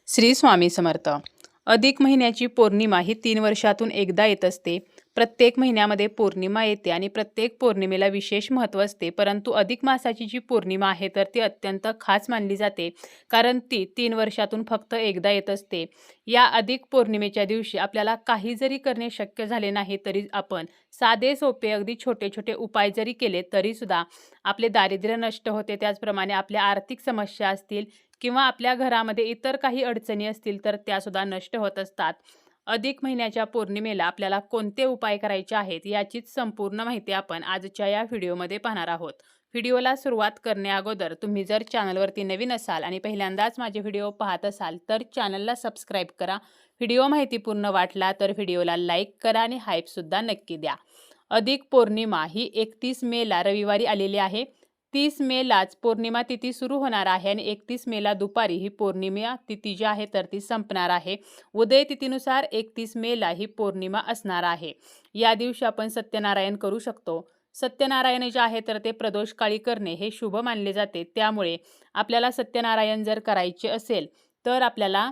श्री स्वामी समर्थ. अधिक महिन्याची पौर्णिमा ही 3 वर्षातून एकदा येत असते. प्रत्येक महिन्यामध्ये पौर्णिमा येते आणि प्रत्येक पौर्णिमेला विशेष महत्त्व असते. परंतु अधिक मासाची जी पौर्णिमा आहे तर ती अत्यंत खास मानली जाते, कारण ती 3 वर्षातून फक्त एकदा येत असते. या अधिक पौर्णिमेच्या दिवशी आपल्याला काही जरी करणे शक्य झाले नाही तरी आपण साधे सोपे अगदी छोटे छोटे उपाय जरी केले तरी सुद्धा आपले दारिद्र्य नष्ट होते. त्याचप्रमाणे आपल्या आर्थिक समस्या असतील किंवा आपल्या घरामध्ये इतर काही अडचणी असतील तर त्यासुद्धा नष्ट होत असतात. अधिक महिन्याच्या पौर्णिमेला आपल्याला कोणते उपाय करायचे आहेत याचीच संपूर्ण माहिती आपण आजच्या या व्हिडिओमध्ये पाहणार आहोत. व्हिडिओला सुरुवात करण्याअगोदर तुम्ही जर चॅनलवरती नवीन असाल आणि पहिल्यांदाच माझे व्हिडिओ पाहत असाल तर चॅनलला सबस्क्राईब करा. व्हिडिओ माहितीपूर्ण वाटला तर व्हिडिओला लाईक करा आणि हाईपसुद्धा नक्की द्या. अधिक पौर्णिमा ही 31 मेला रविवारी आलेली आहे. 30 मेलाच पौर्णिमा तिथी सुरू होणार आहे आणि 31 मेला दुपारी ही पौर्णिमा तिथी जी आहे तर ती संपणार आहे. उदय तिथीनुसार 31 मेला ही पौर्णिमा असणार आहे. या दिवशी आपण सत्यनारायण करू शकतो. सत्यनारायण जे आहे तर ते प्रदोषकाळी करणे हे शुभ मानले जाते. त्यामुळे आपल्याला सत्यनारायण जर करायचे असेल तर आपल्याला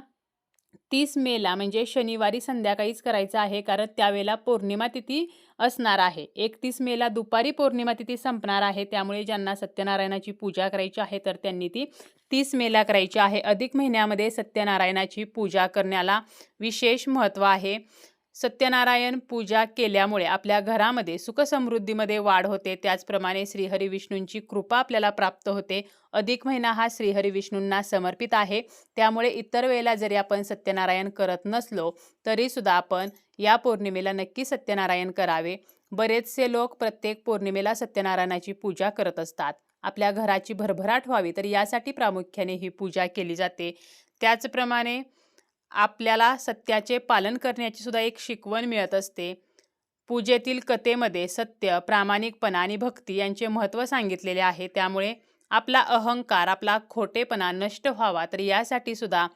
30 मेला म्हणजे शनिवारी संध्याकाळीच करायचं आहे, कारण त्यावेळेला पौर्णिमा तिथी असणार आहे. 31 मेला दुपारी पौर्णिमा तिथी संपणार आहे. त्यामुळे ज्यांना सत्यनारायणाची पूजा करायची आहे तर त्यांनी ती 30 मेला करायची आहे. अधिक महिन्यामध्ये सत्यनारायणाची पूजा करण्याला विशेष महत्त्व आहे. सत्यनारायण पूजा केल्यामुळे आपल्या घरामध्ये सुखसमृद्धीमध्ये वाढ होते. त्याचप्रमाणे श्रीहरी विष्णूंची कृपा आपल्याला प्राप्त होते. अधिक महिना हा श्रीहरी विष्णूंना समर्पित आहे. त्यामुळे इतर वेळेला जरी आपण सत्यनारायण करत नसलो तरी सुद्धा आपण या पौर्णिमेला नक्की सत्यनारायण करावे. बरेचसे लोक प्रत्येक पौर्णिमेला सत्यनारायणाची पूजा करत असतात. आपल्या घराची भरभराट व्हावी तर यासाठी प्रामुख्याने ही पूजा केली जाते. त्याचप्रमाणे आपल्याला सत्याचे पालन करण्याची सुद्धा एक शिकवण मिळत असते. पूजेतील कथेमध्ये सत्य, प्रामाणिकपणा आणि भक्ती यांचे महत्त्व सांगितलेले आहे. त्यामुळे आपला अहंकार, आपला खोटेपणा नष्ट व्हावा तर यासाठी सुद्धा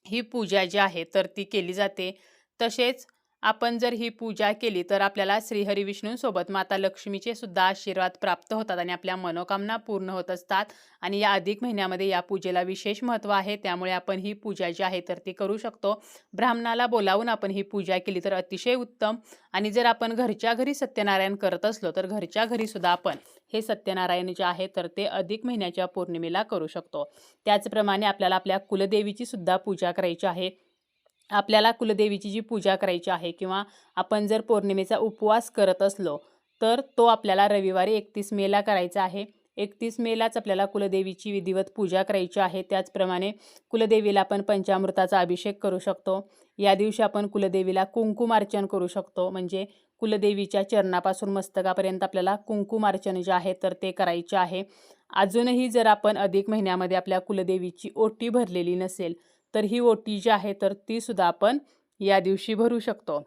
ही पूजा जी आहे तर ती केली जाते. तसेच आपण जर ही पूजा केली तर आपल्याला श्रीहरी विष्णूंसोबत माता लक्ष्मीचे सुद्धा आशीर्वाद प्राप्त होतात आणि आपल्या मनोकामना पूर्ण होत असतात. आणि या अधिक महिन्यामध्ये या पूजेला विशेष महत्त्व आहे. त्यामुळे आपण ही पूजा जी आहे तर ती करू शकतो. ब्राह्मणाला बोलावून आपण ही पूजा केली तर अतिशय उत्तम. आणि जर आपण घरच्या घरी सत्यनारायण करत असलो तर घरच्या घरी सुद्धा आपण हे सत्यनारायण जे आहे तर ते अधिक महिन्याच्या पौर्णिमेला करू शकतो. त्याचप्रमाणे आपल्याला आपल्या कुलदेवीची सुद्धा पूजा करायची आहे. आपल्याला कुलदेवीची जी पूजा करायची आहे किंवा आपण जर पौर्णिमेचा उपवास करत असलो तर तो आपल्याला रविवारी 31 मेला करायचा आहे. 31 मेलाच आपल्याला कुलदेवीची विधिवत पूजा करायची आहे. त्याचप्रमाणे कुलदेवीला आपण पंचामृताचा अभिषेक करू शकतो. या दिवशी आपण कुलदेवीला कुंकुमार्चन करू शकतो. म्हणजे कुलदेवीच्या चरणापासून मस्तकापर्यंत आपल्याला कुंकुमार्चन जे आहे तर ते करायचे आहे. अजूनही जर आपण अधिक महिन्यामध्ये आपल्या कुलदेवीची ओटी भरलेली नसेल तर ही ओटी जी आहे तर ती सुद्धा आपण या दिवशी भरू शकतो.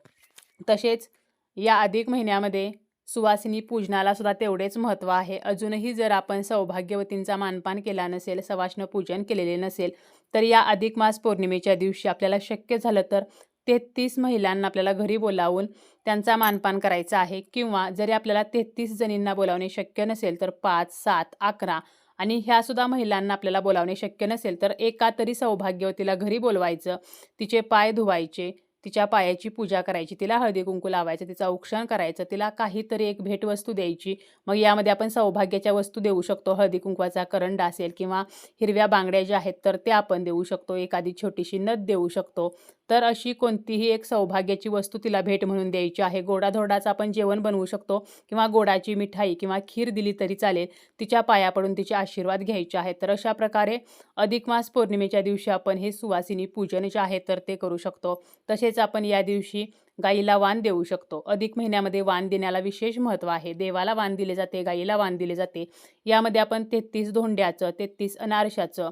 तसेच या अधिक महिन्यामध्ये सुवासिनी पूजनाला सुद्धा तेवढेच महत्त्व आहे. अजूनही जर आपण सौभाग्यवतींचा मानपान केला नसेल, सवाष्ण पूजन केलेले नसेल तर या अधिक मास पौर्णिमेच्या दिवशी आपल्याला शक्य झालं तर 33 महिलांना आपल्याला घरी बोलावून त्यांचा मानपान करायचा आहे. किंवा जरी आपल्याला 33 जणींना बोलावणे शक्य नसेल तर 5, 7, 11 आणि ह्यासुद्धा महिलांना आपल्याला बोलावणे शक्य नसेल तर एका तरी सौभाग्यवतीला घरी बोलवायचं, तिचे पाय धुवायचे, तिच्या पायाची पूजा करायची, तिला हळदी कुंकू लावायचं, तिचं औक्षण करायचं, तिला काहीतरी एक भेटवस्तू द्यायची. मग यामध्ये आपण सौभाग्याच्या वस्तू देऊ शकतो. हळदी कुंकवाचा करंडा असेल किंवा हिरव्या बांगड्या ज्या आहेत तर त्या आपण देऊ शकतो. एखादी छोटीशी नथ देऊ शकतो. तर अशी कोणतीही एक सौभाग्याची वस्तू तिला भेट म्हणून द्यायची आहे. गोडाधोडाचं आपण जेवण बनवू शकतो किंवा गोडाची मिठाई किंवा खीर दिली तरी चालेल. तिच्या पाया पडून तिचे आशीर्वाद घ्यायचे आहेत. तर अशा प्रकारे अधिक मास पौर्णिमेच्या दिवशी आपण हे सुवासिनी पूजन जे आहे तर ते करू शकतो. तसेच आपण या दिवशी गाईला वाण देऊ शकतो. अधिक महिन्यामध्ये वाण देण्याला विशेष महत्त्व आहे. देवाला वाण दिले जाते, गाईला वाण दिले जाते. यामध्ये आपण 33 धोंड्याचं, 33 अनारशाचं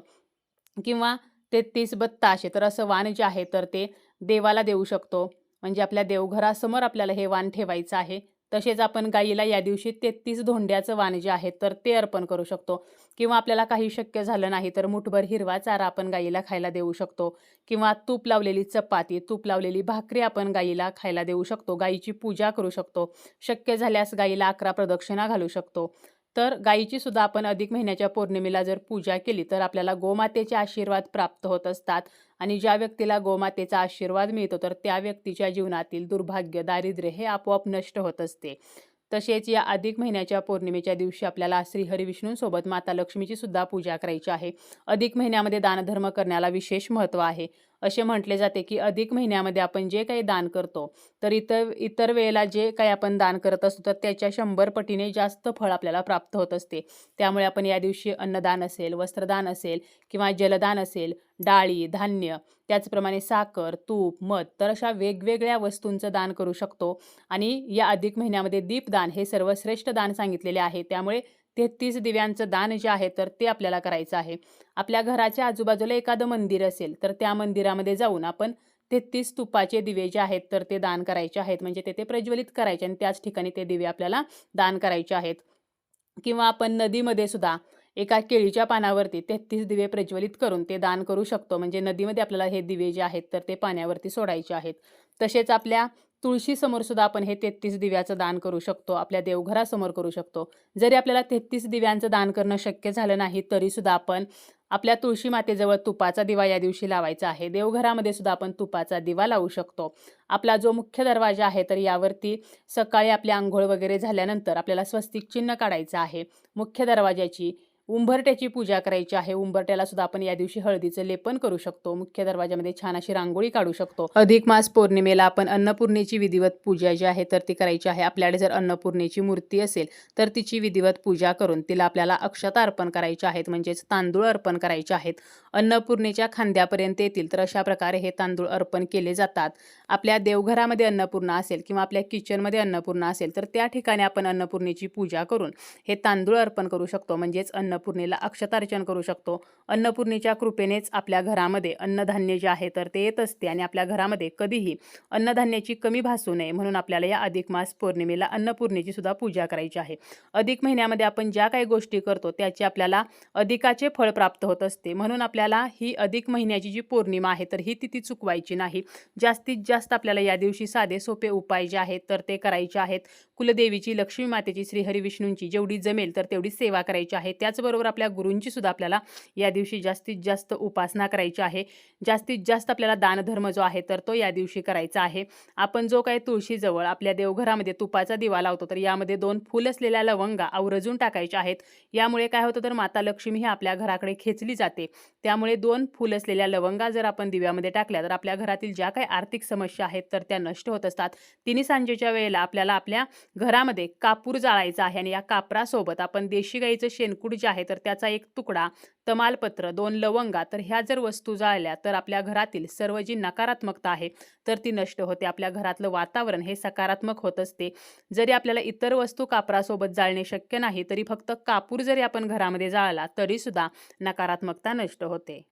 किंवा 33 बत्ताशे तर असं वाण जे आहे तर ते देवाला देऊ शकतो. म्हणजे आपल्या देवघरासमोर आपल्याला हे वाण ठेवायचं आहे. तसेच आपण गाईला या दिवशी 33 धोंड्याचं वाण जे आहे तर ते अर्पण करू शकतो. किंवा आपल्याला काही शक्य झालं नाही तर मुठभर हिरवा चारा आपण गाईला खायला देऊ शकतो. किंवा तूप लावलेली चपाती, तूप लावलेली भाकरी आपण गाईला खायला देऊ शकतो. गाईची पूजा करू शकतो. शक्य झाल्यास गाईला 11 प्रदक्षिणा घालू शकतो. तर गायीची सुद्धा आपण अधिक महिन्याच्या पौर्णिमेला जर पूजा केली तर आपल्याला गोमातेचे आशीर्वाद प्राप्त होत असतात आणि ज्या व्यक्तीला गोमातेचा आशीर्वाद मिळतो तर त्या व्यक्तीच्या जीवनातील दुर्भाग्य, दारिद्र्य हे आपोआप नष्ट होत असते. तसेच या अधिक महिन्याच्या पौर्णिमेच्या दिवशी आपल्याला श्रीहरी विष्णूंसोबत माता लक्ष्मीची सुद्धा पूजा करायची आहे. अधिक महिन्यामध्ये दानधर्म करण्याला विशेष महत्त्व आहे. असे म्हटले जाते की अधिक महिन्यामध्ये आपण जे काही दान करतो तर इतर इतर वेळेला जे काही आपण दान करत असतो तर त्याच्या 100 पटीने जास्त फळ आपल्याला प्राप्त होत असते. त्यामुळे आपण या दिवशी अन्नदान असेल, वस्त्रदान असेल किंवा जलदान असेल, डाळी, धान्य, त्याचप्रमाणे साखर, तूप, मध तर अशा वेगवेगळ्या वस्तूंचं दान करू शकतो. आणि या अधिक महिन्यामध्ये दीपदान हे सर्वश्रेष्ठ दान सांगितलेले आहे. त्यामुळे 33 दिव्यांचं दान जे आहे तर ते आपल्याला करायचं आहे. आपल्या घराच्या आजूबाजूला एखादं मंदिर असेल तर त्या मंदिरामध्ये जाऊन आपण 33 तुपाचे दिवे जे आहेत तर ते दान करायचे आहेत. म्हणजे ते प्रज्वलित करायचे आणि त्याच ठिकाणी ते दिवे आपल्याला दान करायचे आहेत. किंवा आपण नदीमध्ये सुद्धा एका केळीच्या पानावरती 33 दिवे प्रज्वलित करून ते दान करू शकतो. म्हणजे नदीमध्ये आपल्याला हे दिवे जे आहेत तर ते पाण्यावरती सोडायचे आहेत. तसेच आपल्या तुळशीसमोर सुद्धा आपण हे 33 दिव्याचं दान करू शकतो. आपल्या देवघरासमोर करू शकतो. जरी आपल्याला 33 दिव्यांचं दान करणं शक्य झालं नाही तरी सुद्धा आपण आपल्या तुळशी मातेजवळ तुपाचा दिवा या दिवशी लावायचा आहे. देवघरामध्ये सुद्धा आपण तुपाचा दिवा लावू शकतो. आपला जो मुख्य दरवाजा आहे तर यावरती सकाळी आपली अंघोळ वगैरे झाल्यानंतर आपल्याला स्वस्तिक चिन्ह काढायचं आहे. मुख्य दरवाजाची उंबरट्याची पूजा करायची आहे. उंबरट्याला सुद्धा आपण या दिवशी हळदीचं लेपन करू शकतो. मुख्य दरवाजामध्ये छान अशी रांगोळी काढू शकतो. अधिक मास पौर्णिमेला आपण अन्नपूर्णेची विधिवत पूजा जी आहे तर ती करायची आहे. आपल्याकडे जर अन्नपूर्णेची मूर्ती असेल तर तिची विधिवत पूजा करून तिला आपल्याला अक्षता अर्पण करायच्या आहेत. म्हणजेच तांदूळ अर्पण करायचे आहेत. अन्नपूर्णेच्या खांद्यापर्यंत येतील तर अशा प्रकारे हे तांदूळ अर्पण केले जातात. आपल्या देवघरामध्ये अन्नपूर्णा असेल किंवा आपल्या किचनमध्ये अन्नपूर्णा असेल तर त्या ठिकाणी आपण अन्नपूर्णेची पूजा करून हे तांदूळ अर्पण करू शकतो. म्हणजेच अन्नपूर्णेला अक्षतार्चन करू शकतो. अन्नपूर्णेच्या कृपेनेच आपल्या घरामध्ये अन्नधान्य जे आहे तर ते येत असते आणि आपल्या घरामध्ये कधीही अन्नधान्याची कमी भासू नये म्हणून आपल्याला या अधिक मास पौर्णिमेला अन्नपूर्णेची सुद्धा पूजा करायची आहे. अधिक महिन्यामध्ये आपण ज्या काही गोष्टी करतो त्याची आपल्याला अधिकाचे फळ प्राप्त होत असते. म्हणून आपल्याला ही अधिक महिन्याची जी पौर्णिमा आहे तर ही तिथी चुकवायची नाही. जास्तीत जास्त आपल्याला या दिवशी साधे सोपे उपाय जे आहेत तर ते करायचे आहेत. कुलदेवीची, लक्ष्मी मातेची, श्रीहरी विष्णूंची जेवढी जमेल तर तेवढी सेवा करायची आहे. त्याचबरोबर आपल्या गुरूंची सुद्धा आपल्याला या दिवशी जास्तीत जास्त उपासना करायची आहे. जास्तीत जास्त आपल्याला दानधर्म जो आहे तर तो या दिवशी करायचा आहे. आपण जो काही तुळशीजवळ आपल्या देवघरामध्ये तुपाचा दिवा लावतो तर यामध्ये 2 फूल असलेल्या लवंगा आवर्जून टाकायच्या आहेत. यामुळे काय होतं तर माता लक्ष्मी ही आपल्या घराकडे खेचली जाते. त्यामुळे 2 फूल असलेल्या लवंगा जर आपण दिव्यामध्ये टाकल्या तर आपल्या घरातील ज्या काही आर्थिक समस्या आहेत तर त्या नष्ट होत असतात. तिन्ही सांजेच्या वेळेला आपल्याला आपल्या घरामध्ये कापूर जाळायचा आहे आणि या कापरासोबत आपण देशी गाईचं शेणकूट जे आहे तर त्याचा एक तुकडा, तमालपत्र, 2 लवंगा तर ह्या जर वस्तू जाळल्या तर आपल्या घरातील सर्व जी नकारात्मकता आहे तर ती नष्ट होते. आपल्या घरातलं वातावरण हे सकारात्मक होत असते. जरी आपल्याला इतर वस्तू कापरासोबत जाळणे शक्य नाही तरी फक्त कापूर जरी आपण घरामध्ये जाळला तरी सुद्धा नकारात्मकता नष्ट होते.